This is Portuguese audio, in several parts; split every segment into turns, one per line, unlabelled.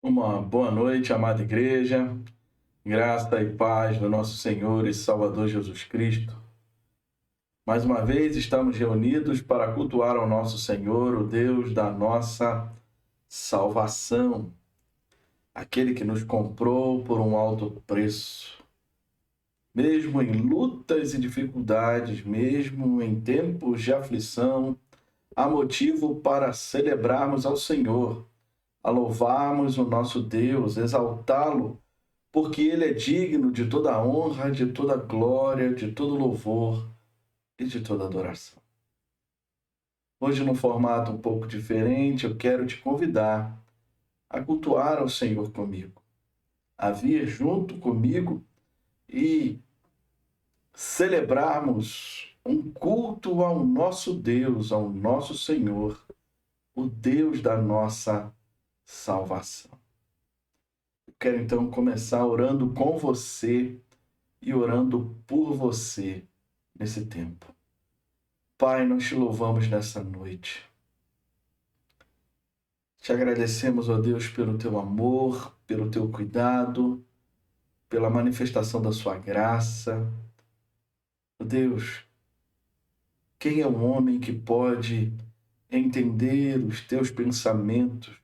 Uma boa noite, amada igreja, graça e paz do nosso Senhor e Salvador Jesus Cristo. Mais uma vez estamos reunidos para cultuar ao nosso Senhor, o Deus da nossa salvação, aquele que nos comprou por um alto preço. Mesmo em lutas e dificuldades, mesmo em tempos de aflição, há motivo para celebrarmos ao Senhor, a louvarmos o nosso Deus, exaltá-lo, porque Ele é digno de toda a honra, de toda a glória, de todo louvor e de toda adoração. Hoje, num formato um pouco diferente, eu quero te convidar a cultuar ao Senhor comigo, a vir junto comigo e celebrarmos um culto ao nosso Deus, ao nosso Senhor, o Deus da nossa salvação. Eu quero então começar orando com você e orando por você nesse tempo. Pai, nós te louvamos nessa noite. Te agradecemos, ó Deus, pelo teu amor, pelo teu cuidado, pela manifestação da sua graça. Ó Deus, quem é o homem que pode entender os teus pensamentos?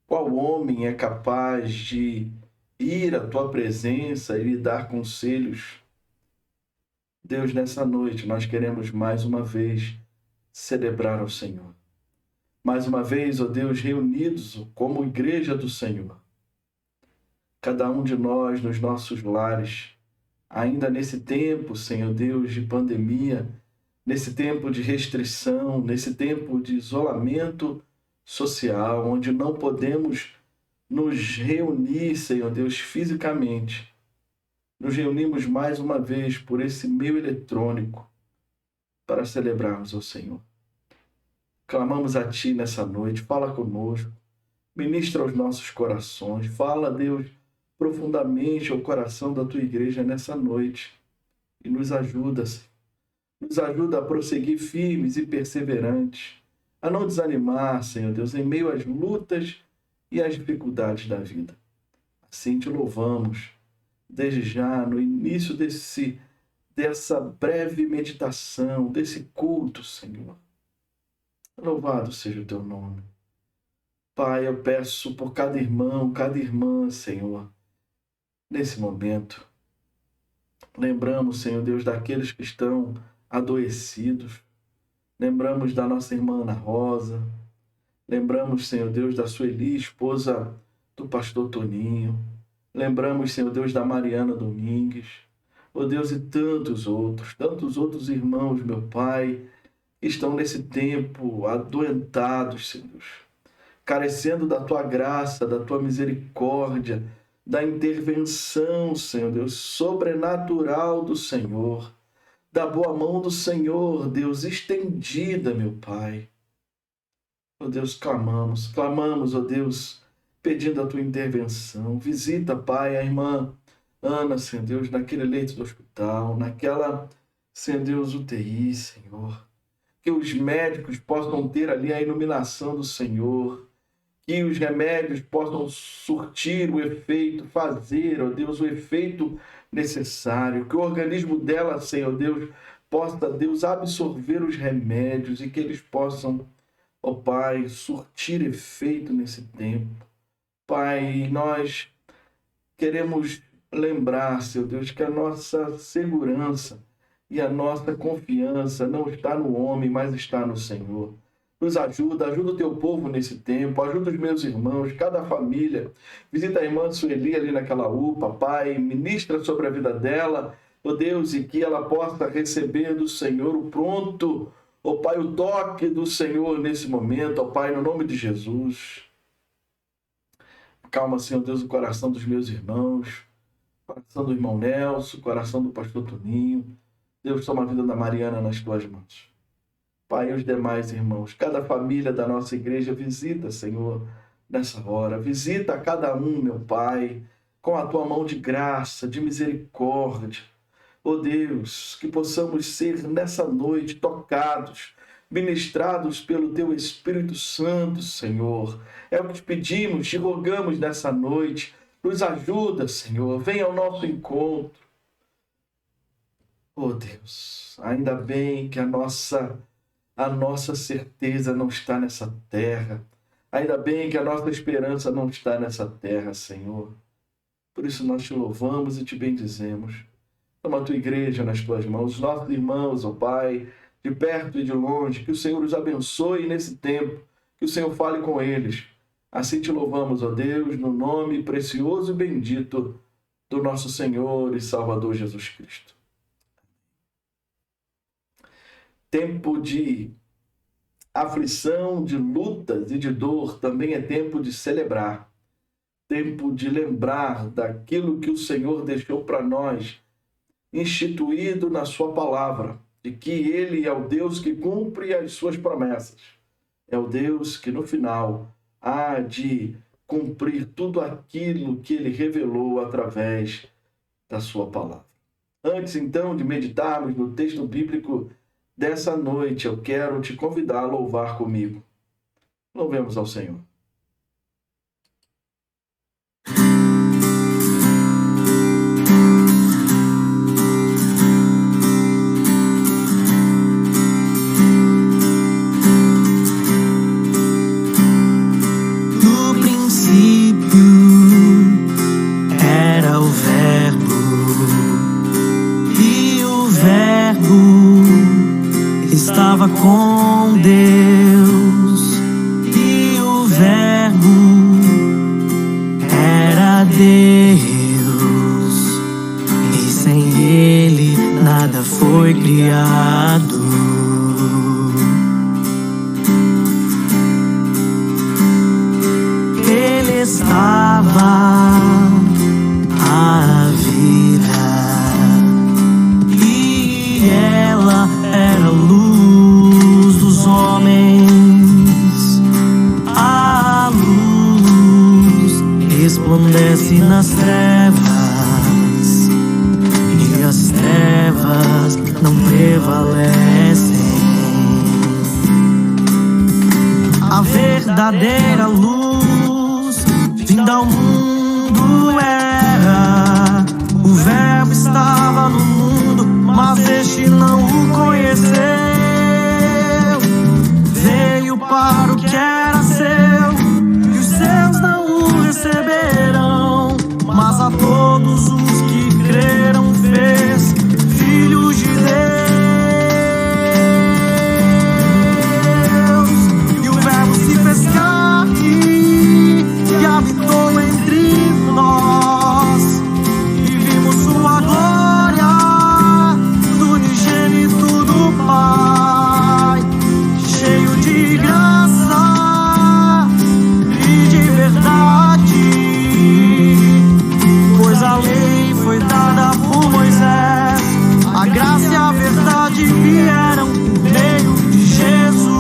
Qual homem é capaz de ir à tua presença e lhe dar conselhos? Deus, nessa noite nós queremos mais uma vez celebrar ao Senhor. Mais uma vez, ó Deus, reunidos como igreja do Senhor. Cada um de nós nos nossos lares, ainda nesse tempo, Senhor Deus, de pandemia, nesse tempo de restrição, nesse tempo de isolamento social, onde não podemos nos reunir, Senhor Deus, fisicamente. Nos reunimos mais uma vez por esse meio eletrônico para celebrarmos ao Senhor. Clamamos a Ti nessa noite, fala conosco, ministra aos nossos corações, fala, Deus, profundamente ao coração da Tua igreja nessa noite e nos ajuda, Senhor. Nos ajuda a prosseguir firmes e perseverantes, a não desanimar, Senhor Deus, em meio às lutas e às dificuldades da vida. Assim te louvamos, desde já, no início dessa breve meditação, desse culto, Senhor. Louvado seja o teu nome. Pai, eu peço por cada irmão, cada irmã, Senhor, nesse momento. Lembramos, Senhor Deus, daqueles que estão adoecidos. Lembramos da nossa irmã Ana Rosa. Lembramos, Senhor Deus, da Sueli, esposa do pastor Toninho. Lembramos, Senhor Deus, da Mariana Domingues. Oh Deus, e tantos outros irmãos, meu Pai, que estão nesse tempo adoentados, Senhor Deus, carecendo da Tua graça, da Tua misericórdia, da intervenção, Senhor Deus, sobrenatural do Senhor, da boa mão do Senhor, Deus, estendida, meu Pai. Oh Deus, clamamos, ó Deus, pedindo a Tua intervenção. Visita, Pai, a irmã Ana, Senhor Deus, naquele leito do hospital, naquela, Senhor Deus, UTI, Senhor. Que os médicos possam ter ali a iluminação do Senhor, que os remédios possam surtir o efeito, fazer, ó Deus, o efeito necessário, que o organismo dela, Senhor Deus, possa, Deus, absorver os remédios e que eles possam, ó Pai, surtir efeito nesse tempo. Pai, nós queremos lembrar, Senhor Deus, que a nossa segurança e a nossa confiança não está no homem, mas está no Senhor. Nos ajuda o teu povo nesse tempo, ajuda os meus irmãos, cada família. Visita a irmã Sueli ali naquela UPA, Pai, ministra sobre a vida dela, ó Deus, e que ela possa receber do Senhor o pronto, ó Pai, o toque do Senhor nesse momento, ó Pai, no nome de Jesus. Calma, Senhor Deus, o coração dos meus irmãos, o coração do irmão Nelson, o coração do pastor Toninho. Deus, toma a vida da Mariana nas tuas mãos. Pai, e os demais irmãos, cada família da nossa igreja, visita, Senhor, nessa hora. Visita cada um, meu Pai, com a tua mão de graça, de misericórdia. Oh Deus, que possamos ser nessa noite tocados, ministrados pelo teu Espírito Santo, Senhor. É o que te pedimos, te rogamos nessa noite. Nos ajuda, Senhor, venha ao nosso encontro. Oh Deus, ainda bem que a nossa certeza não está nessa terra. Ainda bem que a nossa esperança não está nessa terra, Senhor. Por isso nós te louvamos e te bendizemos. Toma a tua igreja nas tuas mãos, os nossos irmãos, ó Pai, de perto e de longe, que o Senhor os abençoe nesse tempo, que o Senhor fale com eles. Assim te louvamos, ó Deus, no nome precioso e bendito do nosso Senhor e Salvador Jesus Cristo. Tempo de aflição, de lutas e de dor também é tempo de celebrar. Tempo de lembrar daquilo que o Senhor deixou para nós, instituído na sua palavra, de que Ele é o Deus que cumpre as suas promessas. É o Deus que no final há de cumprir tudo aquilo que Ele revelou através da sua palavra. Antes, então, de meditarmos no texto bíblico dessa noite, eu quero te convidar a louvar comigo. Louvemos ao Senhor.
No princípio era o Verbo, e o Verbo estava com Deus, e o Verbo era Deus, e sem Ele nada foi criado. Ele estava à vida, e ela era luz dos homens. A luz resplandece nas trevas, e as trevas não prevalecem. A verdadeira luz vinda ao mundo era. O Verbo estava no mundo, mas este não o conheceu. Veio para o que era seu, e os seus não o receberam. Mas a todos os que creram fez filhos de Deus. E o Verbo se fez carne e habitou entre nós, e vimos sua glória, do unigênito do Pai, cheio de graça e de verdade. Pois a lei foi dada por Moisés, a graça e a verdade vieram por meio de Jesus.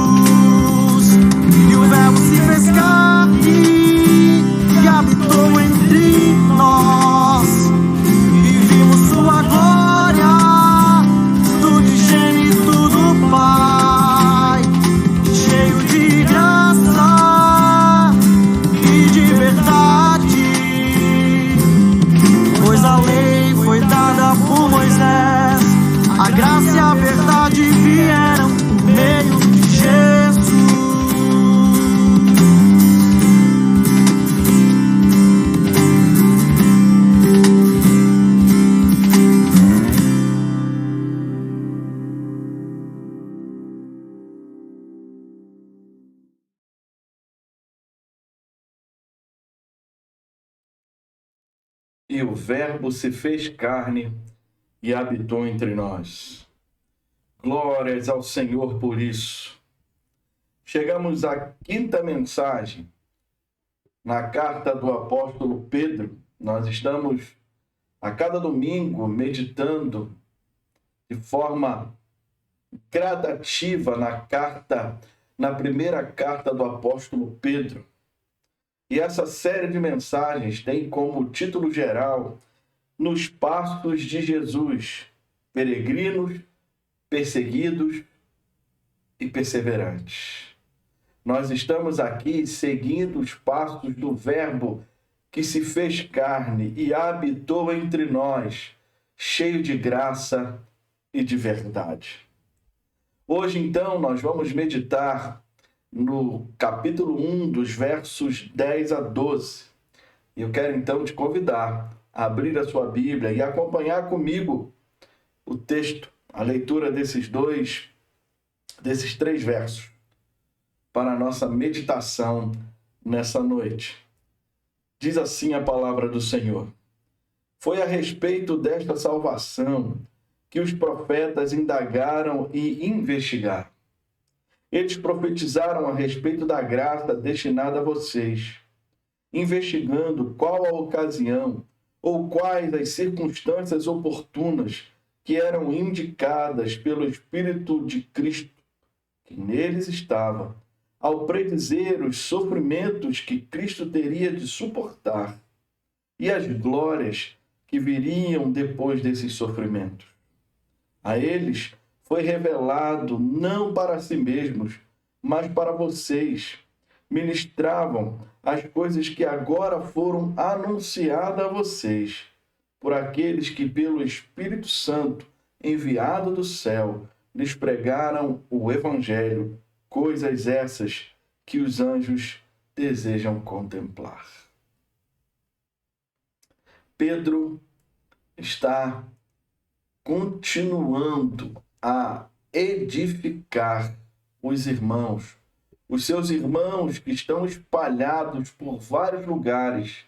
E o Verbo se fez carne e habitou entre nós, e vimos sua glória, do unigênito do Pai, cheio de graça e de verdade. Pois a lei foi dada por Moisés, a graça e a verdade vieram por meio de Jesus.
E o Verbo se fez carne e habitou entre nós. Glórias ao Senhor por isso. Chegamos à quinta mensagem na carta do apóstolo Pedro. Nós estamos a cada domingo meditando de forma gradativa na primeira carta do apóstolo Pedro. E essa série de mensagens tem como título geral Nos Passos de Jesus, Peregrinos, Perseguidos e Perseverantes. Nós estamos aqui seguindo os passos do Verbo que se fez carne e habitou entre nós, cheio de graça e de verdade. Hoje, então, nós vamos meditar no capítulo 1, dos versos 10 a 12. E eu quero, então, te convidar a abrir a sua Bíblia e acompanhar comigo o texto, a leitura desses três versos, para a nossa meditação nessa noite. Diz assim a palavra do Senhor: Foi a respeito desta salvação que os profetas indagaram e investigaram. Eles profetizaram a respeito da graça destinada a vocês, investigando qual a ocasião ou quais as circunstâncias oportunas que eram indicadas pelo Espírito de Cristo, que neles estava, ao predizer os sofrimentos que Cristo teria de suportar e as glórias que viriam depois desses sofrimentos. A eles foi revelado não para si mesmos, mas para vocês. Ministravam as coisas que agora foram anunciadas a vocês, por aqueles que, pelo Espírito Santo, enviado do céu, lhes pregaram o Evangelho, coisas essas que os anjos desejam contemplar. Pedro está continuando a edificar os irmãos, os seus irmãos que estão espalhados por vários lugares,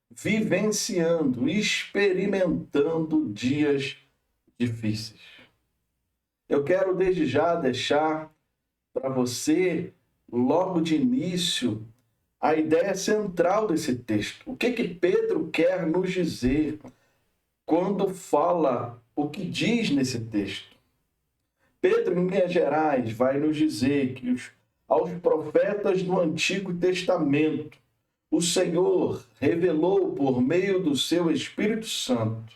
vivenciando, experimentando dias difíceis. Eu quero desde já deixar para você, logo de início, a ideia central desse texto. O que Pedro quer nos dizer quando fala o que diz nesse texto? Pedro, em linhas gerais, vai nos dizer que aos profetas do Antigo Testamento, o Senhor revelou por meio do seu Espírito Santo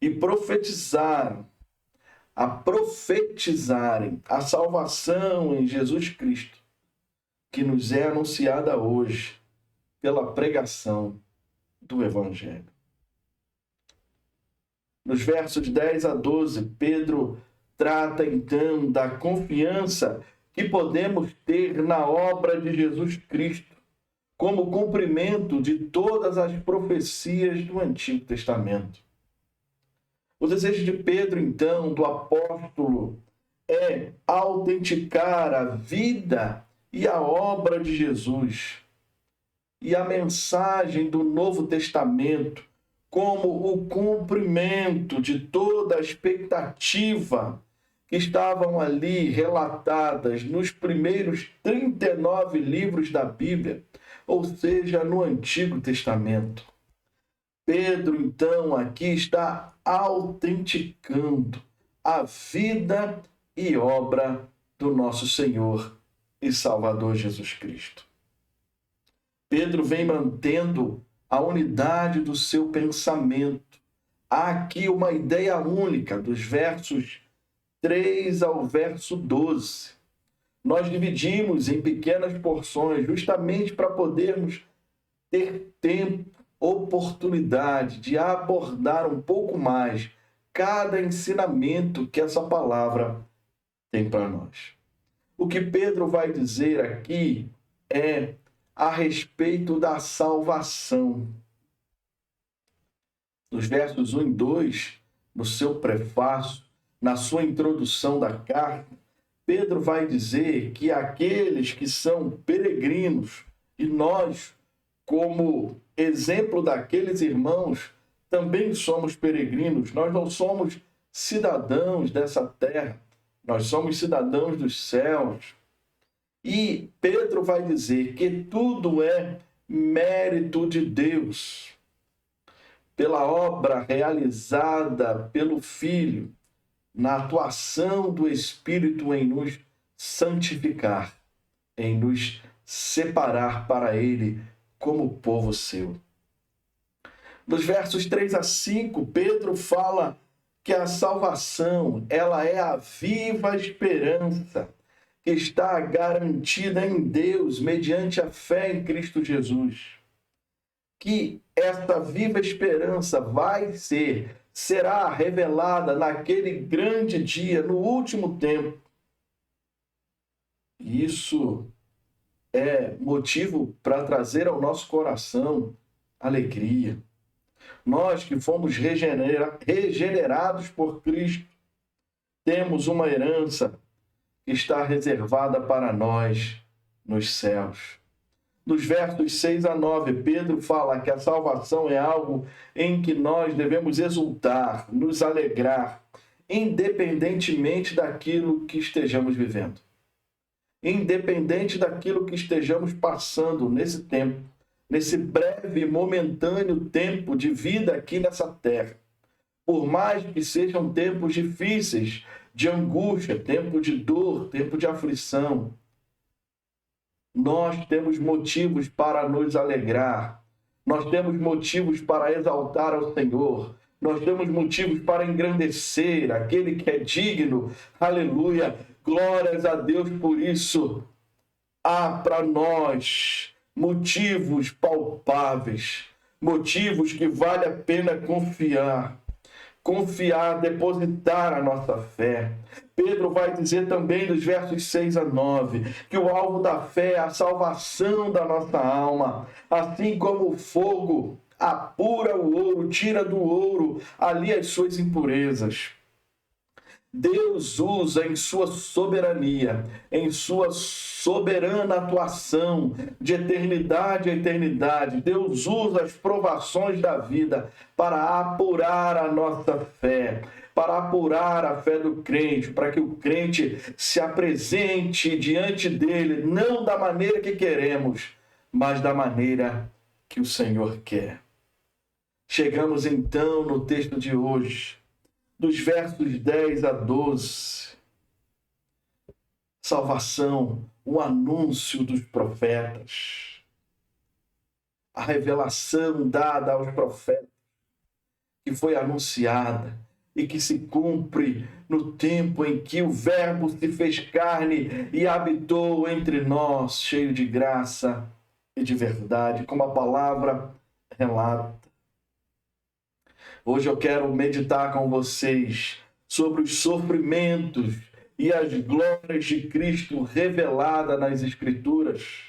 e profetizarem a salvação em Jesus Cristo, que nos é anunciada hoje pela pregação do Evangelho. Nos versos 10 a 12, Pedro trata então da confiança que podemos ter na obra de Jesus Cristo, como cumprimento de todas as profecias do Antigo Testamento. O desejo de Pedro, então, do apóstolo, é autenticar a vida e a obra de Jesus e a mensagem do Novo Testamento como o cumprimento de toda a expectativa que estavam ali relatadas nos primeiros 39 livros da Bíblia, ou seja, no Antigo Testamento. Pedro, então, aqui está autenticando a vida e obra do nosso Senhor e Salvador Jesus Cristo. Pedro vem mantendo a unidade do seu pensamento. Há aqui uma ideia única, dos versos 3 ao verso 12. Nós dividimos em pequenas porções, justamente para podermos ter tempo, oportunidade de abordar um pouco mais cada ensinamento que essa palavra tem para nós. O que Pedro vai dizer aqui é a respeito da salvação. Nos versos 1 e 2, no seu prefácio, na sua introdução da carta, Pedro vai dizer que aqueles que são peregrinos, e nós, como exemplo daqueles irmãos, também somos peregrinos. Nós não somos cidadãos dessa terra, nós somos cidadãos dos céus. E Pedro vai dizer que tudo é mérito de Deus, pela obra realizada pelo Filho, na atuação do Espírito em nos santificar, em nos separar para Ele como povo seu. Nos versos 3 a 5, Pedro fala que a salvação, ela é a viva esperança que está garantida em Deus mediante a fé em Cristo Jesus. Que esta viva esperança será revelada naquele grande dia, no último tempo. E isso é motivo para trazer ao nosso coração alegria. Nós que fomos regenerados por Cristo, temos uma herança que está reservada para nós nos céus. Nos versos 6 a 9, Pedro fala que a salvação é algo em que nós devemos exultar, nos alegrar, independentemente daquilo que estejamos vivendo. Independente daquilo que estejamos passando nesse tempo, nesse breve e momentâneo tempo de vida aqui nessa terra. Por mais que sejam tempos difíceis, de angústia, tempo de dor, tempo de aflição, nós temos motivos para nos alegrar, nós temos motivos para exaltar ao Senhor, nós temos motivos para engrandecer aquele que é digno, aleluia, glórias a Deus por isso. Há para nós motivos palpáveis, motivos que vale a pena confiar, depositar a nossa fé. Pedro vai dizer também nos versos 6 a 9 que o alvo da fé é a salvação da nossa alma, assim como o fogo apura o ouro, tira do ouro ali as suas impurezas. Deus usa em sua soberania, em sua soberana atuação de eternidade a eternidade, Deus usa as provações da vida para apurar a nossa fé, para apurar a fé do crente, para que o crente se apresente diante dele, não da maneira que queremos, mas da maneira que o Senhor quer. Chegamos então no texto de hoje, dos versos 10 a 12. Salvação, o anúncio dos profetas. A revelação dada aos profetas, que foi anunciada e que se cumpre no tempo em que o Verbo se fez carne e habitou entre nós, cheio de graça e de verdade, como a palavra relata. Hoje eu quero meditar com vocês sobre os sofrimentos e as glórias de Cristo revelada nas Escrituras.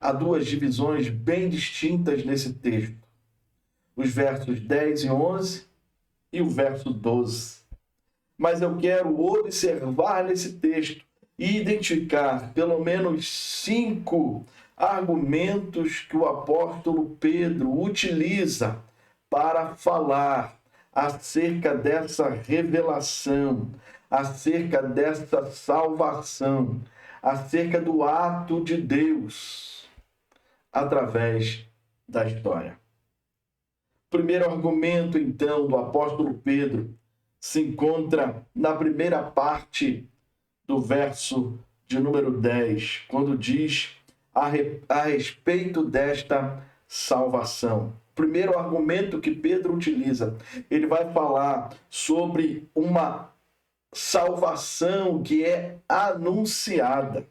Há duas divisões bem distintas nesse texto. Os versos 10 e 11 e o verso 12. Mas eu quero observar nesse texto e identificar pelo menos 5 argumentos que o apóstolo Pedro utiliza para falar acerca dessa revelação, acerca dessa salvação, acerca do ato de Deus através da história. O primeiro argumento, então, do apóstolo Pedro se encontra na primeira parte do verso de número 10, quando diz a respeito desta salvação. O primeiro argumento que Pedro utiliza, ele vai falar sobre uma salvação que é anunciada.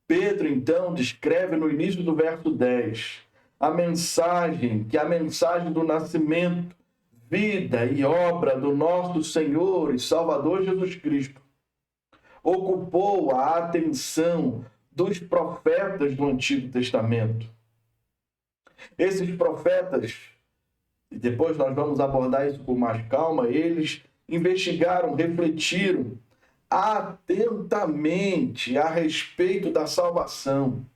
Pedro, então, descreve no início do verso 10 a mensagem do nascimento, vida e obra do nosso Senhor e Salvador Jesus Cristo ocupou a atenção dos profetas do Antigo Testamento. Esses profetas, e depois nós vamos abordar isso com mais calma, eles investigaram, refletiram atentamente a respeito da salvação.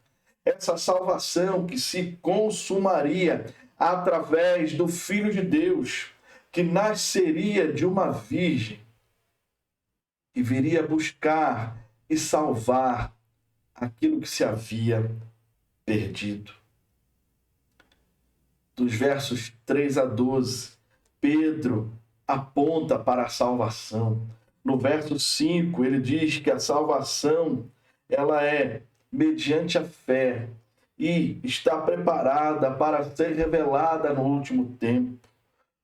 essa salvação que se consumaria através do Filho de Deus, que nasceria de uma virgem e viria buscar e salvar aquilo que se havia perdido. Dos versos 3 a 12, Pedro aponta para a salvação. No verso 5, ele diz que a salvação ela é mediante a fé e está preparada para ser revelada no último tempo.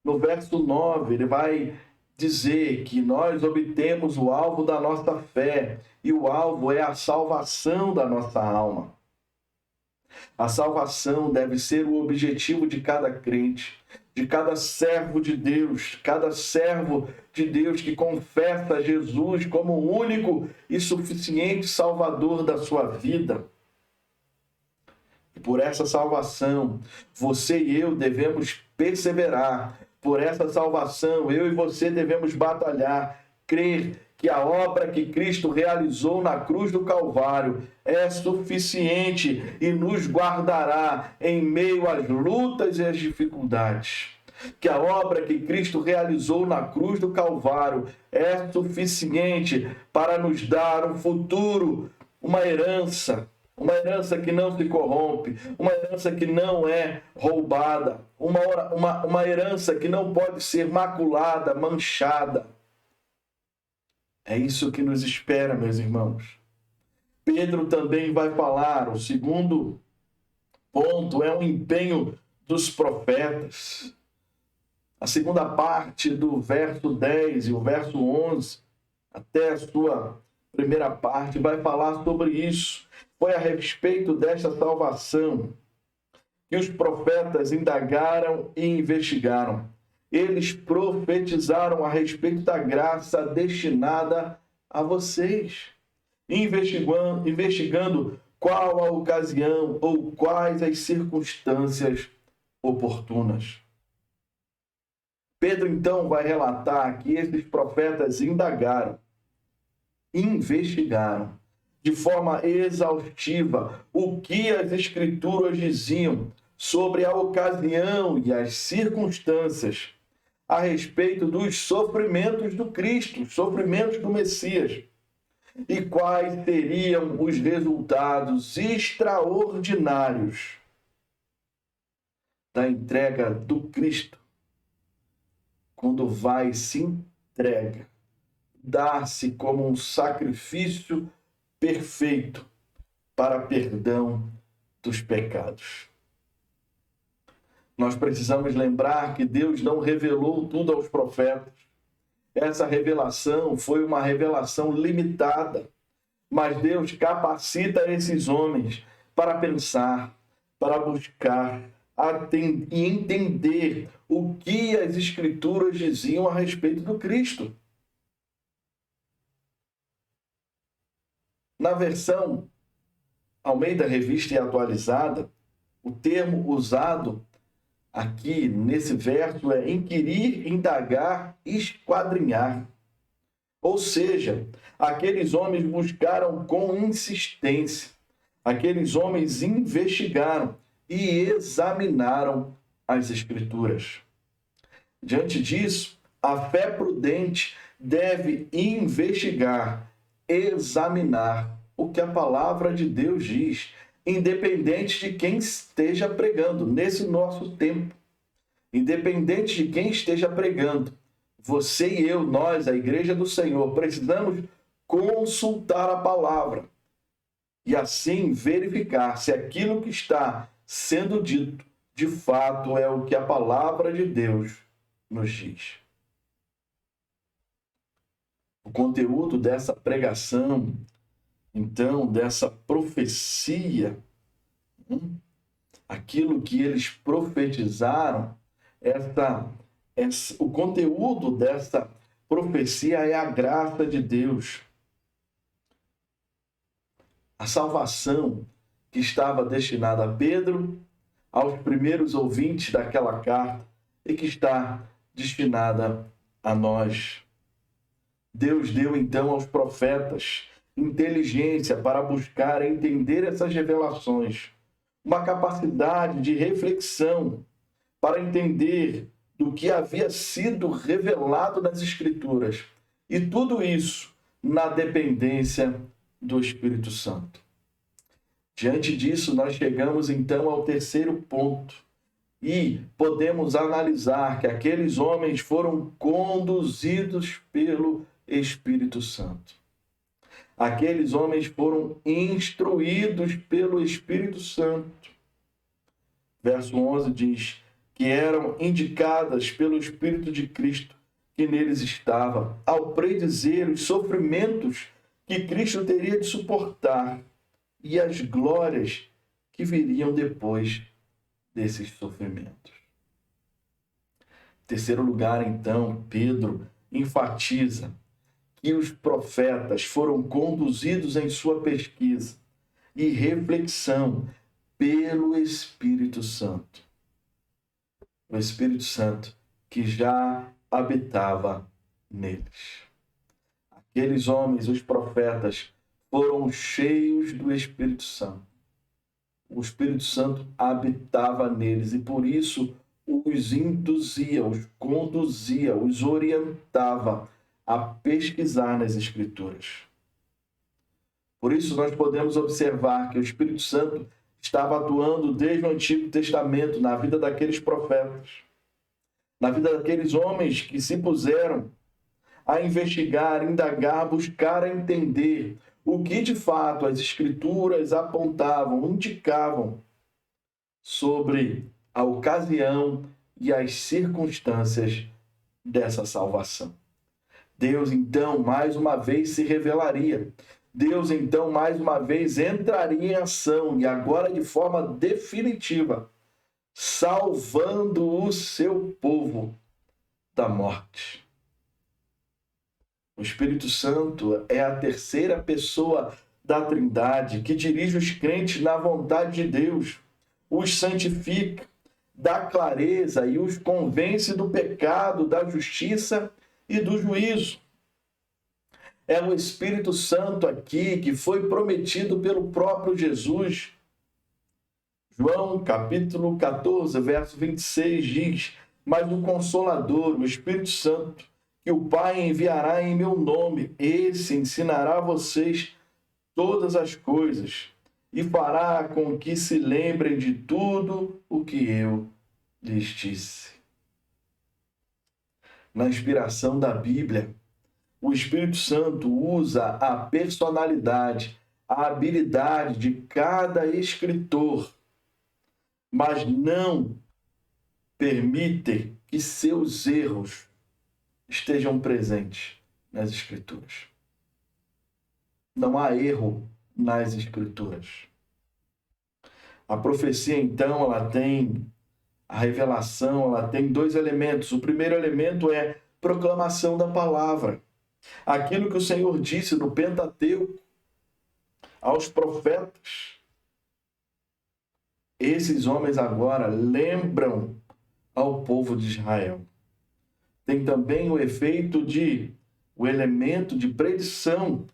No verso 9, ele vai dizer que nós obtemos o alvo da nossa fé, e o alvo é a salvação da nossa alma. A salvação deve ser o objetivo de cada crente, de cada servo de Deus que confessa Jesus como o único e suficiente Salvador da sua vida. E por essa salvação, você e eu devemos perseverar. Por essa salvação, eu e você devemos batalhar, crer que a obra que Cristo realizou na cruz do Calvário é suficiente e nos guardará em meio às lutas e às dificuldades. Que a obra que Cristo realizou na cruz do Calvário é suficiente para nos dar um futuro, uma herança que não se corrompe, uma herança que não é roubada, uma herança que não pode ser maculada, manchada. É isso que nos espera, meus irmãos. Pedro também vai falar, o segundo ponto é o empenho dos profetas. A segunda parte do verso 10 e o verso 11, até a sua primeira parte, vai falar sobre isso. Foi a respeito desta salvação que os profetas indagaram e investigaram. Eles profetizaram a respeito da graça destinada a vocês, investigando qual a ocasião ou quais as circunstâncias oportunas. Pedro, então, vai relatar que esses profetas indagaram, investigaram de forma exaustiva o que as Escrituras diziam sobre a ocasião e as circunstâncias a respeito dos sofrimentos do Cristo, os sofrimentos do Messias, e quais seriam os resultados extraordinários da entrega do Cristo, quando vai se entrega, dar-se como um sacrifício perfeito para perdão dos pecados. Nós precisamos lembrar que Deus não revelou tudo aos profetas. Essa revelação foi uma revelação limitada, mas Deus capacita esses homens para pensar, para buscar e entender o que as Escrituras diziam a respeito do Cristo. Na versão Almeida Revista e Atualizada, o termo usado aqui nesse verso é inquirir, indagar, esquadrinhar. Ou seja, aqueles homens buscaram com insistência, aqueles homens investigaram e examinaram as Escrituras. Diante disso, a fé prudente deve investigar, examinar o que a palavra de Deus diz, independente de quem esteja pregando nesse nosso tempo. Independente de quem esteja pregando, você e eu, nós, a Igreja do Senhor, precisamos consultar a palavra e assim verificar se aquilo que está sendo dito de fato é o que a palavra de Deus nos diz. O conteúdo dessa pregação, então, dessa profecia, aquilo que eles profetizaram, o conteúdo dessa profecia é a graça de Deus. A salvação que estava destinada a Pedro, aos primeiros ouvintes daquela carta, e que está destinada a nós. Deus deu então aos profetas inteligência para buscar entender essas revelações, uma capacidade de reflexão para entender do que havia sido revelado nas Escrituras. E tudo isso na dependência do Espírito Santo. Diante disso, nós chegamos então ao terceiro ponto e podemos analisar que aqueles homens foram conduzidos pelo Espírito Santo. Aqueles homens foram instruídos pelo Espírito Santo. Verso 11 diz que eram indicadas pelo Espírito de Cristo que neles estava, ao predizer os sofrimentos que Cristo teria de suportar e as glórias que viriam depois desses sofrimentos. Em terceiro lugar, então, Pedro enfatiza que os profetas foram conduzidos em sua pesquisa e reflexão pelo Espírito Santo. O Espírito Santo que já habitava neles. Aqueles homens, os profetas, foram cheios do Espírito Santo. O Espírito Santo habitava neles e por isso os induzia, os conduzia, os orientava a pesquisar nas Escrituras. Por isso nós podemos observar que o Espírito Santo estava atuando desde o Antigo Testamento na vida daqueles profetas, na vida daqueles homens que se puseram a investigar, indagar, buscar entender o que de fato as Escrituras apontavam, indicavam sobre a ocasião e as circunstâncias dessa salvação. Deus, então, mais uma vez se revelaria. Deus, então, mais uma vez entraria em ação, e agora de forma definitiva, salvando o seu povo da morte. O Espírito Santo é a terceira pessoa da Trindade que dirige os crentes na vontade de Deus, os santifica, dá clareza e os convence do pecado, da justiça e do juízo. É o Espírito Santo aqui que foi prometido pelo próprio Jesus. João, capítulo 14, verso 26 diz: mas o Consolador, o Espírito Santo, que o Pai enviará em meu nome, esse ensinará a vocês todas as coisas e fará com que se lembrem de tudo o que eu lhes disse. Na inspiração da Bíblia, o Espírito Santo usa a personalidade, a habilidade de cada escritor, mas não permite que seus erros estejam presentes nas Escrituras. Não há erro nas Escrituras. A profecia, então, ela tem a revelação, ela tem dois elementos. O primeiro elemento é proclamação da palavra. Aquilo que o Senhor disse no Pentateuco aos profetas. Esses homens agora lembram ao povo de Israel. Tem também o efeito o elemento de predição.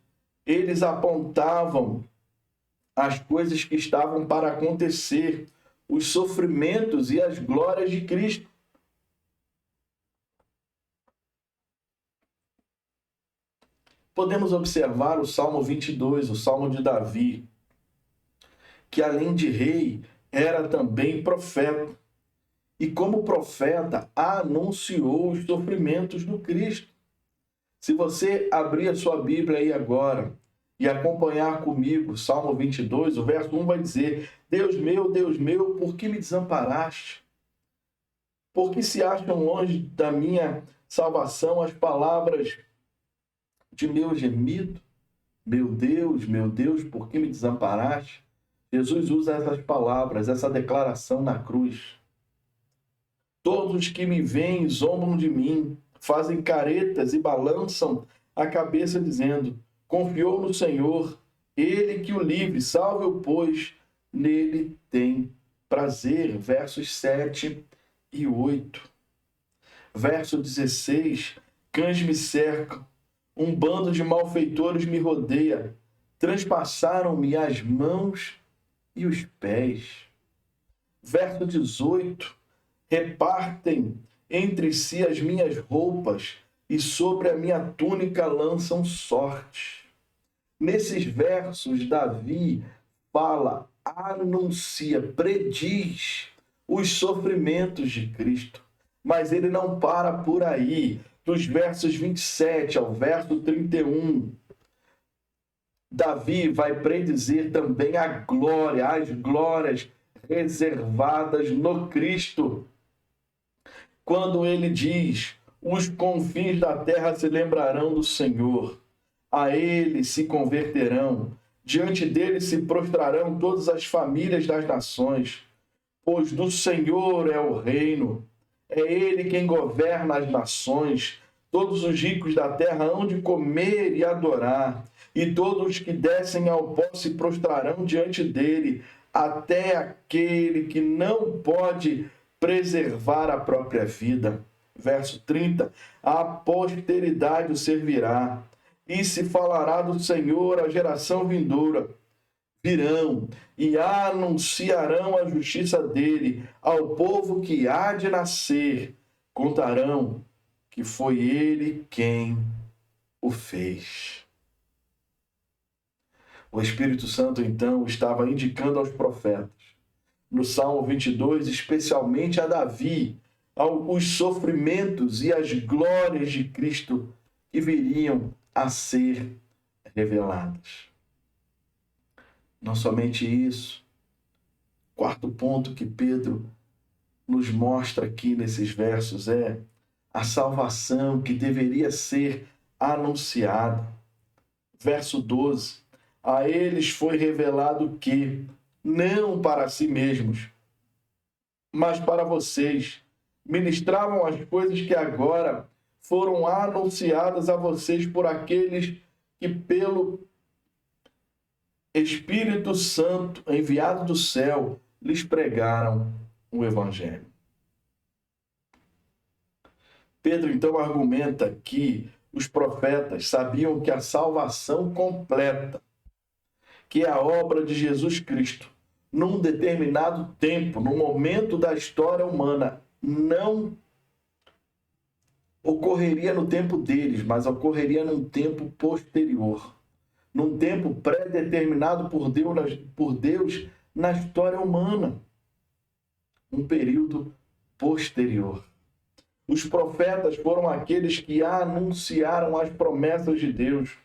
Eles apontavam as coisas que estavam para acontecer, os sofrimentos e as glórias de Cristo. Podemos observar o Salmo 22, o Salmo de Davi, que além de rei, era também profeta. E como profeta, anunciou os sofrimentos do Cristo. Se você abrir a sua Bíblia aí agora e acompanhar comigo, Salmo 22, o verso 1 vai dizer: Deus meu, por que me desamparaste? Por que se acham longe da minha salvação as palavras de meu gemido? Meu Deus, por que me desamparaste? Jesus usa essas palavras, essa declaração na cruz. Todos os que me veem zombam de mim, fazem caretas e balançam a cabeça, dizendo: confiou no Senhor, ele que o livre, salve-o, pois nele tem prazer. Versos 7 e 8. Verso 16: cães me cercam, um bando de malfeitores me rodeia, transpassaram-me as mãos e os pés. Verso 18: repartem entre si as minhas roupas e sobre a minha túnica lançam sorte. Nesses versos, Davi fala, anuncia, prediz os sofrimentos de Cristo. Mas ele não para por aí. Dos versos 27 ao verso 31, Davi vai predizer também a glória, as glórias reservadas no Cristo. Quando ele diz, os confins da terra se lembrarão do Senhor, a ele se converterão, diante dele se prostrarão todas as famílias das nações, pois do Senhor é o reino, é ele quem governa as nações, todos os ricos da terra hão de comer e adorar, e todos os que descem ao pó se prostrarão diante dele, até aquele que não pode preservar a própria vida. Verso 30, a posteridade o servirá, e se falará do Senhor à geração vindoura. Virão e anunciarão a justiça dele ao povo que há de nascer. Contarão que foi ele quem o fez. O Espírito Santo, então, estava indicando aos profetas, no Salmo 22, especialmente a Davi, os sofrimentos e as glórias de Cristo que viriam a ser reveladas. Não somente isso, quarto ponto que Pedro nos mostra aqui nesses versos é a salvação que deveria ser anunciada. Verso 12, a eles foi revelado que, não para si mesmos, mas para vocês, ministravam as coisas que agora foram anunciadas a vocês por aqueles que pelo Espírito Santo, enviado do céu, lhes pregaram o Evangelho. Pedro, então, argumenta que os profetas sabiam que a salvação completa, que é a obra de Jesus Cristo, num determinado tempo, no momento da história humana, não ocorreria no tempo deles, mas ocorreria num tempo posterior, num tempo pré-determinado por Deus na história humana, um período posterior. Os profetas foram aqueles que anunciaram as promessas de Deus,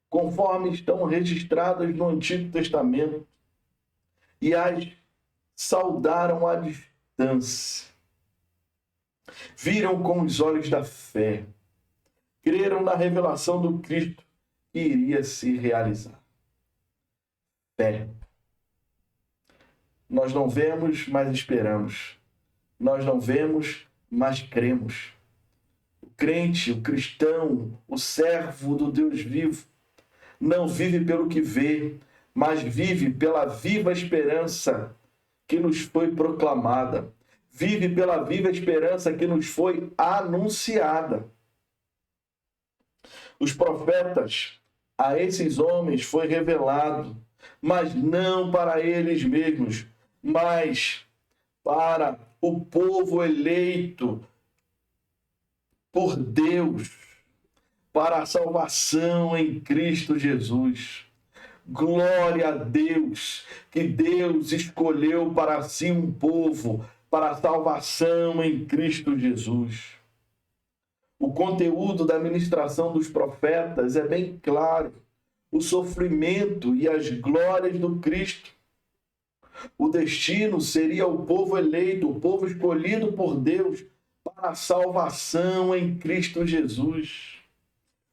conforme estão registradas no Antigo Testamento, e as saudaram à distância. Viram com os olhos da fé, creram na revelação do Cristo que iria se realizar. Fé. Nós não vemos, mas esperamos. Nós não vemos, mas cremos. O crente, o cristão, o servo do Deus vivo, não vive pelo que vê, mas vive pela viva esperança que nos foi proclamada. Vive pela viva esperança que nos foi anunciada. Os profetas, a esses homens foi revelado, mas não para eles mesmos, mas para o povo eleito por Deus, para a salvação em Cristo Jesus. Glória a Deus, que Deus escolheu para si um povo, para a salvação em Cristo Jesus. O conteúdo da ministração dos profetas é bem claro. O sofrimento e as glórias do Cristo. O destino seria o povo eleito, o povo escolhido por Deus para a salvação em Cristo Jesus.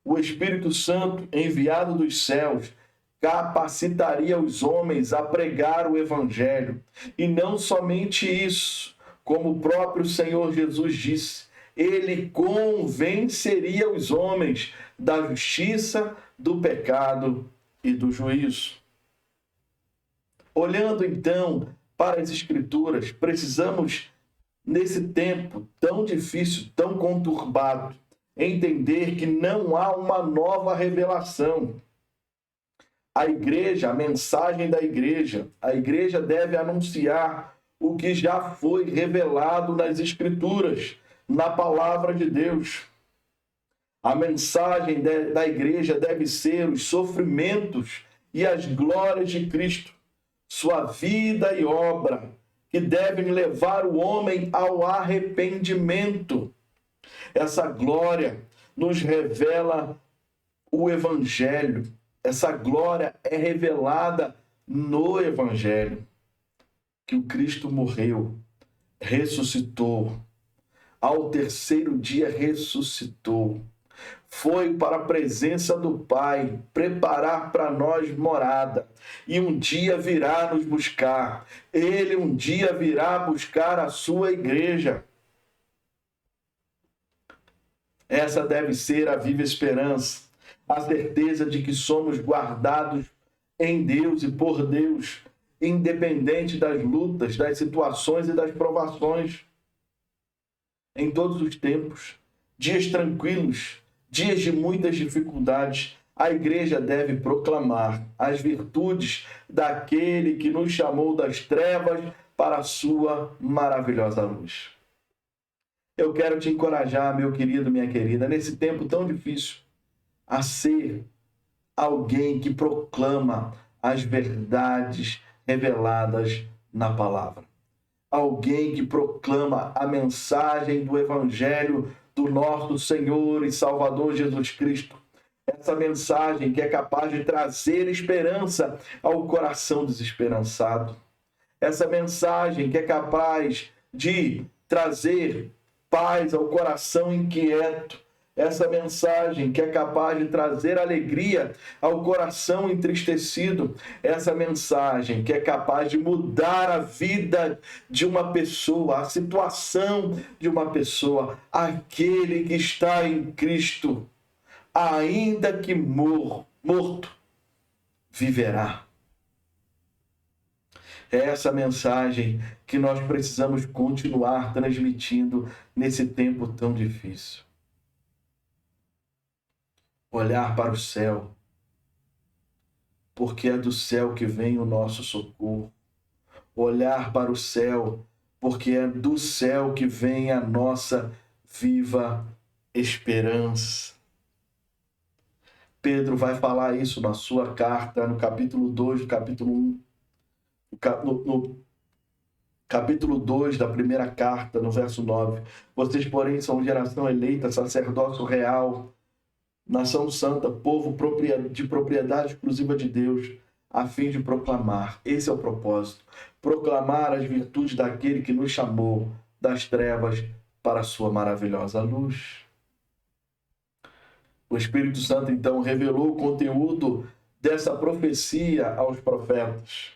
O Espírito Santo, enviado dos céus, capacitaria os homens a pregar o Evangelho. E não somente isso, como o próprio Senhor Jesus disse, ele convenceria os homens da justiça, do pecado e do juízo. Olhando então para as Escrituras, precisamos, nesse tempo tão difícil, tão conturbado, entender que não há uma nova revelação. A igreja, a mensagem da igreja, a igreja deve anunciar o que já foi revelado nas Escrituras, na palavra de Deus. A mensagem da igreja deve ser os sofrimentos e as glórias de Cristo, sua vida e obra, que devem levar o homem ao arrependimento. Essa glória nos revela o Evangelho. Essa glória é revelada no Evangelho. Que o Cristo morreu, ressuscitou, ao terceiro dia ressuscitou, foi para a presença do Pai, preparar para nós morada, e um dia virá nos buscar. Ele um dia virá buscar a sua igreja. Essa deve ser a viva esperança, a certeza de que somos guardados em Deus e por Deus, independente das lutas, das situações e das provações. Em todos os tempos, dias tranquilos, dias de muitas dificuldades, a igreja deve proclamar as virtudes daquele que nos chamou das trevas para a sua maravilhosa luz. Eu quero te encorajar, meu querido, minha querida, nesse tempo tão difícil, a ser alguém que proclama as verdades reveladas na palavra. Alguém que proclama a mensagem do Evangelho do nosso Senhor e Salvador Jesus Cristo. Essa mensagem que é capaz de trazer esperança ao coração desesperançado. Essa mensagem que é capaz de trazer paz ao coração inquieto. Essa mensagem que é capaz de trazer alegria ao coração entristecido. Essa mensagem que é capaz de mudar a vida de uma pessoa, a situação de uma pessoa. Aquele que está em Cristo, ainda que morto, viverá. É essa mensagem que nós precisamos continuar transmitindo nesse tempo tão difícil. Olhar para o céu, porque é do céu que vem o nosso socorro. Olhar para o céu, porque é do céu que vem a nossa viva esperança. Pedro vai falar isso na sua carta, no capítulo 2, do capítulo 1. No capítulo 2 da primeira carta, no verso 9. Vocês, porém, são geração eleita, sacerdócio real, nação santa, povo de propriedade exclusiva de Deus, a fim de proclamar, esse é o propósito, proclamar as virtudes daquele que nos chamou das trevas para a sua maravilhosa luz. O Espírito Santo, então, revelou o conteúdo dessa profecia aos profetas.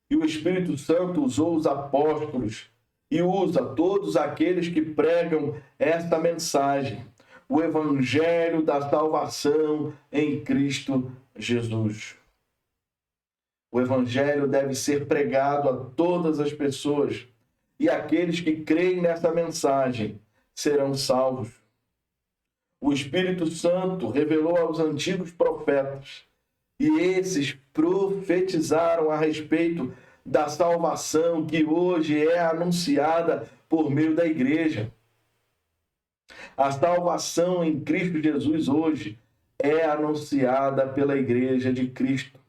E o Espírito Santo usou os apóstolos e usa todos aqueles que pregam esta mensagem, o Evangelho da salvação em Cristo Jesus. O Evangelho deve ser pregado a todas as pessoas, e aqueles que creem nessa mensagem serão salvos. O Espírito Santo revelou aos antigos profetas, e esses profetizaram a respeito da salvação que hoje é anunciada por meio da igreja. A salvação em Cristo Jesus hoje é anunciada pela igreja de Cristo,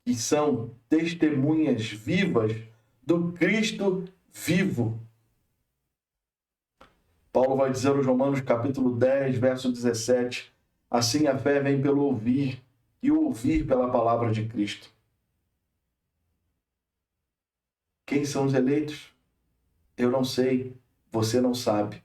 que são testemunhas vivas do Cristo vivo. Paulo vai dizer aos Romanos, capítulo 10, verso 17, assim a fé vem pelo ouvir, e o ouvir pela palavra de Cristo. Quem são os eleitos? Eu não sei, você não sabe.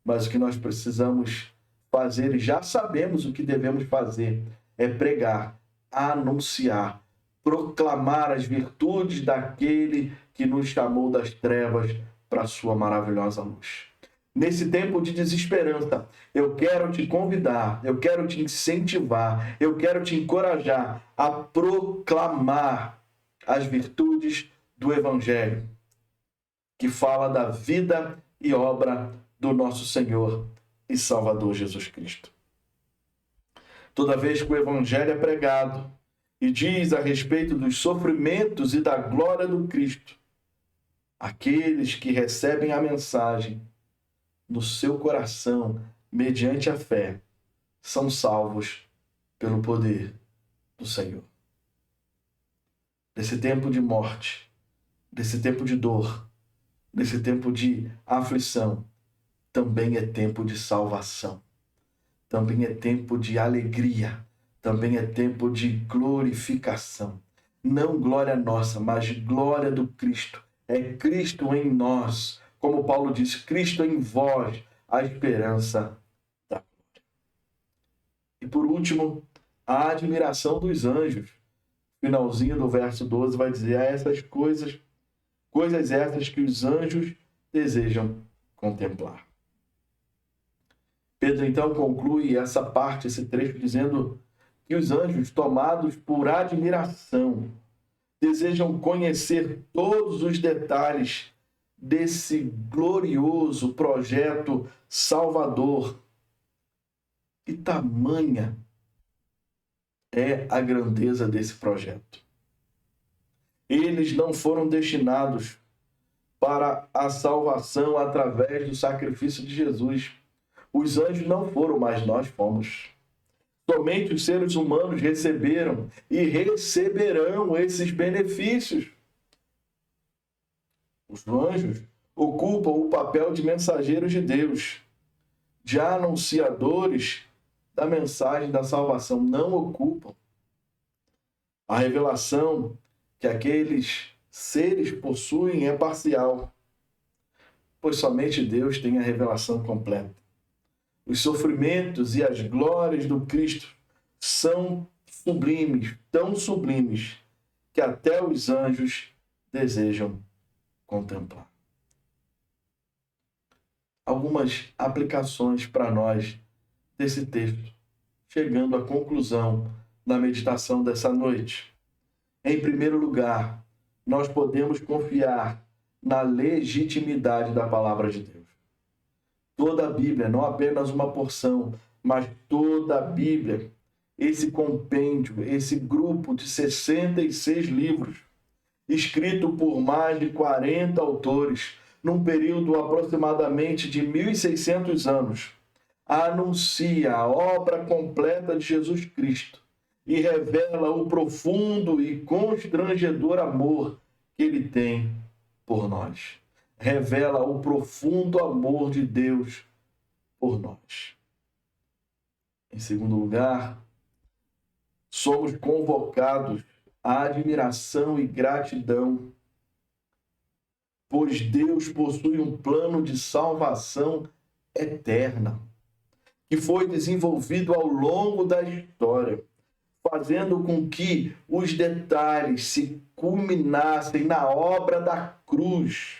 Mas o que nós precisamos fazer, e já sabemos o que devemos fazer, é pregar, anunciar, proclamar as virtudes daquele que nos chamou das trevas para a sua maravilhosa luz. Nesse tempo de desesperança, eu quero te convidar, eu quero te incentivar, eu quero te encorajar a proclamar as virtudes do Evangelho, que fala da vida e obra do nosso Senhor e Salvador Jesus Cristo. Toda vez que o Evangelho é pregado e diz a respeito dos sofrimentos e da glória do Cristo. Aqueles que recebem a mensagem no seu coração, mediante a fé, são salvos pelo poder do Senhor. Nesse tempo de morte, nesse tempo de dor, nesse tempo de aflição, também é tempo de salvação. Também é tempo de alegria. Também é tempo de glorificação. Não glória nossa, mas glória do Cristo. É Cristo em nós. Como Paulo diz, Cristo em vós, a esperança da glória. E por último, a admiração dos anjos. Finalzinho do verso 12 vai dizer: a essas coisas essas que os anjos desejam contemplar. Pedro então conclui essa parte, esse trecho, dizendo que os anjos, tomados por admiração, desejam conhecer todos os detalhes desse glorioso projeto salvador. E tamanha é a grandeza desse projeto. Eles não foram destinados para a salvação através do sacrifício de Jesus. Os anjos não foram, mas nós fomos. Somente os seres humanos receberam e receberão esses benefícios. Os anjos ocupam o papel de mensageiros de Deus, de anunciadores da mensagem da salvação. Não ocupam. A revelação que aqueles seres possuem é parcial, pois somente Deus tem a revelação completa. Os sofrimentos e as glórias do Cristo são sublimes, tão sublimes, que até os anjos desejam contemplar. Algumas aplicações para nós desse texto, chegando à conclusão da meditação dessa noite. Em primeiro lugar, nós podemos confiar na legitimidade da palavra de Deus. Toda a Bíblia, não apenas uma porção, mas toda a Bíblia, esse compêndio, esse grupo de 66 livros, escrito por mais de 40 autores, num período aproximadamente de 1.600 anos, anuncia a obra completa de Jesus Cristo e revela o profundo e constrangedor amor que ele tem por nós. Revela o profundo amor de Deus por nós. Em segundo lugar, somos convocados à admiração e gratidão, pois Deus possui um plano de salvação eterna, que foi desenvolvido ao longo da história, fazendo com que os detalhes se culminassem na obra da cruz.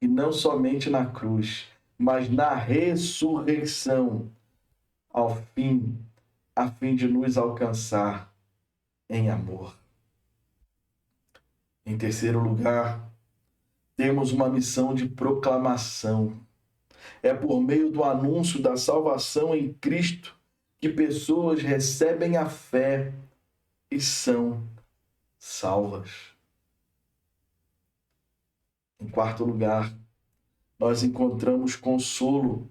E não somente na cruz, mas na ressurreição, a fim de nos alcançar em amor. Em terceiro lugar, temos uma missão de proclamação. É por meio do anúncio da salvação em Cristo que pessoas recebem a fé e são salvas. Em quarto lugar, nós encontramos consolo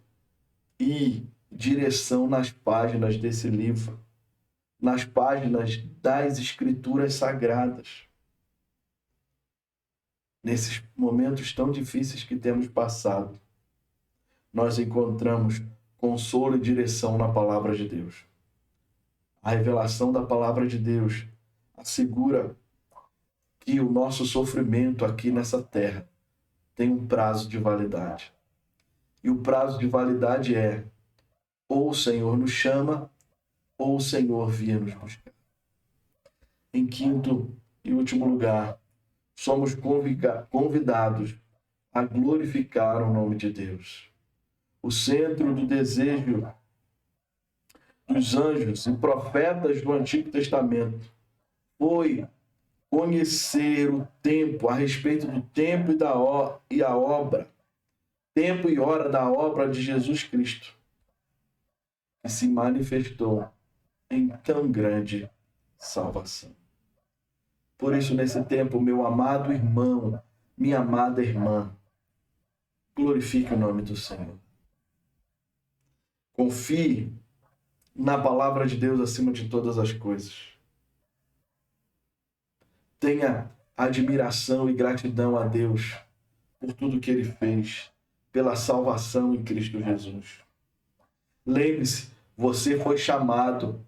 e direção nas páginas desse livro, nas páginas das Escrituras Sagradas. Nesses momentos tão difíceis que temos passado, nós encontramos consolo e direção na palavra de Deus. A revelação da palavra de Deus assegura que o nosso sofrimento aqui nessa terra tem um prazo de validade. E o prazo de validade é: ou o Senhor nos chama, ou o Senhor vier nos buscar. Em quinto e último lugar, somos convidados a glorificar o nome de Deus. O centro do desejo dos anjos e profetas do Antigo Testamento foi conhecer o tempo, a respeito do tempo e a obra, tempo e hora da obra de Jesus Cristo, que se manifestou em tão grande salvação. Por isso, nesse tempo, meu amado irmão, minha amada irmã, glorifique o nome do Senhor. Confie na palavra de Deus acima de todas as coisas. Tenha admiração e gratidão a Deus por tudo que Ele fez, pela salvação em Cristo Jesus. Lembre-se, você foi chamado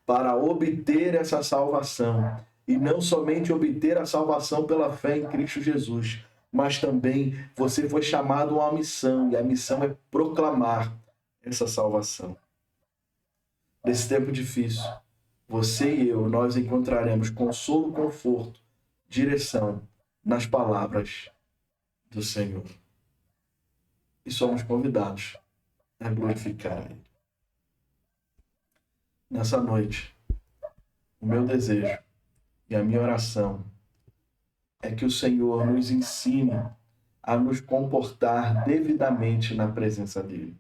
para obter essa salvação, e não somente obter a salvação pela fé em Cristo Jesus, mas também você foi chamado a uma missão, e a missão é proclamar essa salvação. Nesse tempo difícil, você e eu, nós encontraremos consolo, conforto, direção nas palavras do Senhor. E somos convidados a glorificar Ele. Nessa noite, o meu desejo e a minha oração é que o Senhor nos ensine a nos comportar devidamente na presença dEle.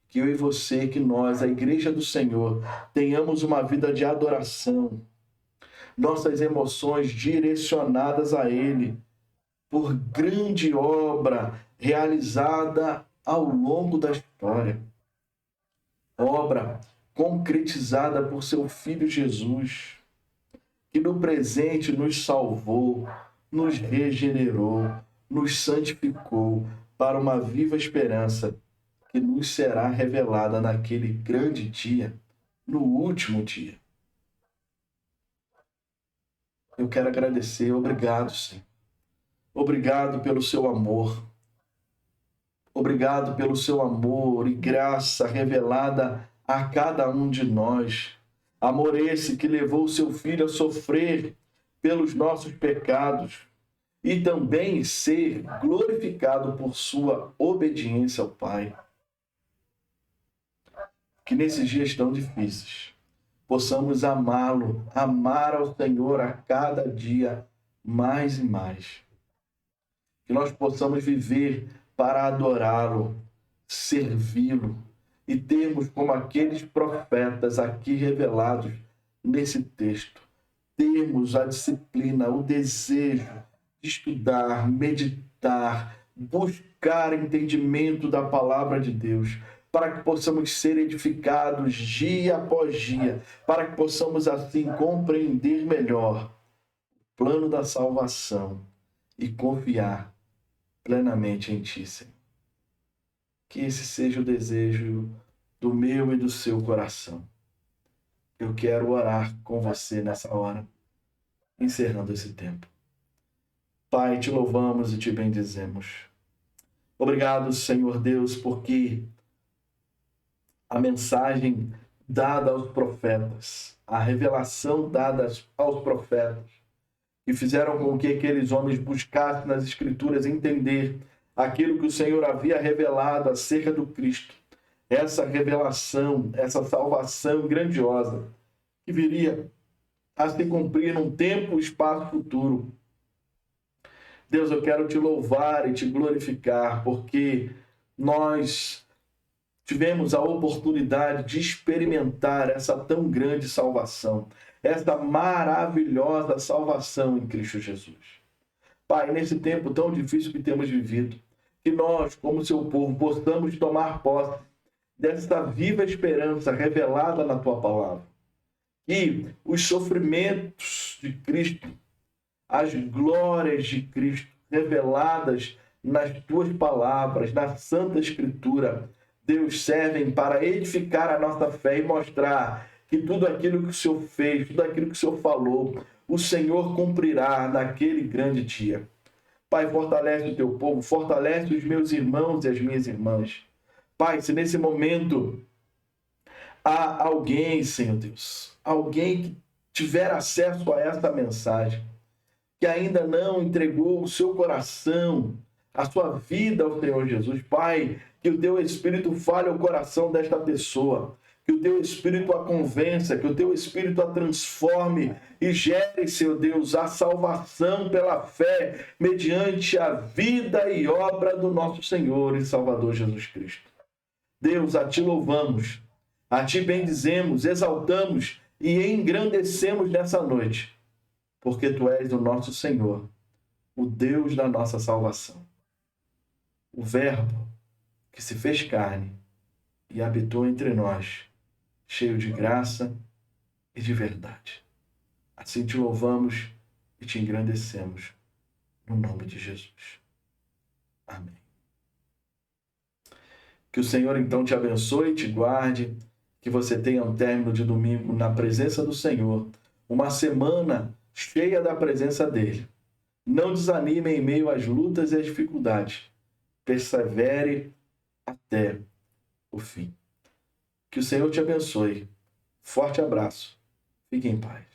Que eu e você, que nós, a Igreja do Senhor, tenhamos uma vida de adoração, nossas emoções direcionadas a Ele, por grande obra realizada ao longo da história. Obra concretizada por seu Filho Jesus, que no presente nos salvou, nos regenerou, nos santificou para uma viva esperança que nos será revelada naquele grande dia, no último dia. Eu quero agradecer, obrigado, Senhor. Obrigado pelo seu amor. Obrigado pelo seu amor e graça revelada a cada um de nós. Amor esse que levou o seu Filho a sofrer pelos nossos pecados e também ser glorificado por sua obediência ao Pai. Que nesses dias tão difíceis possamos amá-lo, amar ao Senhor a cada dia mais e mais. Que nós possamos viver para adorá-lo, servi-lo e termos como aqueles profetas aqui revelados nesse texto, termos a disciplina, o desejo de estudar, meditar, buscar entendimento da palavra de Deus, para que possamos ser edificados dia após dia, para que possamos assim compreender melhor o plano da salvação e confiar plenamente em Ti, Senhor. Que esse seja o desejo do meu e do seu coração. Eu quero orar com você nessa hora, encerrando esse tempo. Pai, Te louvamos e Te bendizemos. Obrigado, Senhor Deus, porque a mensagem dada aos profetas, a revelação dada aos profetas, que fizeram com que aqueles homens buscassem nas Escrituras entender aquilo que o Senhor havia revelado acerca do Cristo, essa revelação, essa salvação grandiosa, que viria a se cumprir num tempo e espaço futuro. Deus, eu quero Te louvar e Te glorificar, porque nós tivemos a oportunidade de experimentar essa tão grande salvação, essa maravilhosa salvação em Cristo Jesus. Pai, nesse tempo tão difícil que temos vivido, que nós, como Seu povo, possamos tomar posse dessa viva esperança revelada na Tua palavra. E os sofrimentos de Cristo, as glórias de Cristo reveladas nas Tuas palavras, na Santa Escritura, Deus, servem para edificar a nossa fé e mostrar que tudo aquilo que o Senhor fez, tudo aquilo que o Senhor falou, o Senhor cumprirá naquele grande dia. Pai, fortalece o Teu povo, fortalece os meus irmãos e as minhas irmãs. Pai, se nesse momento há alguém, Senhor Deus, alguém que tiver acesso a essa mensagem, que ainda não entregou o seu coração, a sua vida ao Senhor Jesus, Pai, que o Teu Espírito fale ao coração desta pessoa, que o Teu Espírito a convença, que o Teu Espírito a transforme e gere, Senhor Deus, a salvação pela fé, mediante a vida e obra do nosso Senhor e Salvador Jesus Cristo. Deus, a Ti louvamos, a Ti bendizemos, exaltamos e engrandecemos nessa noite, porque Tu és o nosso Senhor, o Deus da nossa salvação. O Verbo que se fez carne e habitou entre nós, cheio de graça e de verdade. Assim Te louvamos e Te engrandecemos, no nome de Jesus. Amém. Que o Senhor então te abençoe e te guarde, que você tenha um término de domingo na presença do Senhor, uma semana cheia da presença dEle. Não desanime em meio às lutas e às dificuldades. Persevere até o fim. Que o Senhor te abençoe. Forte abraço. Fique em paz.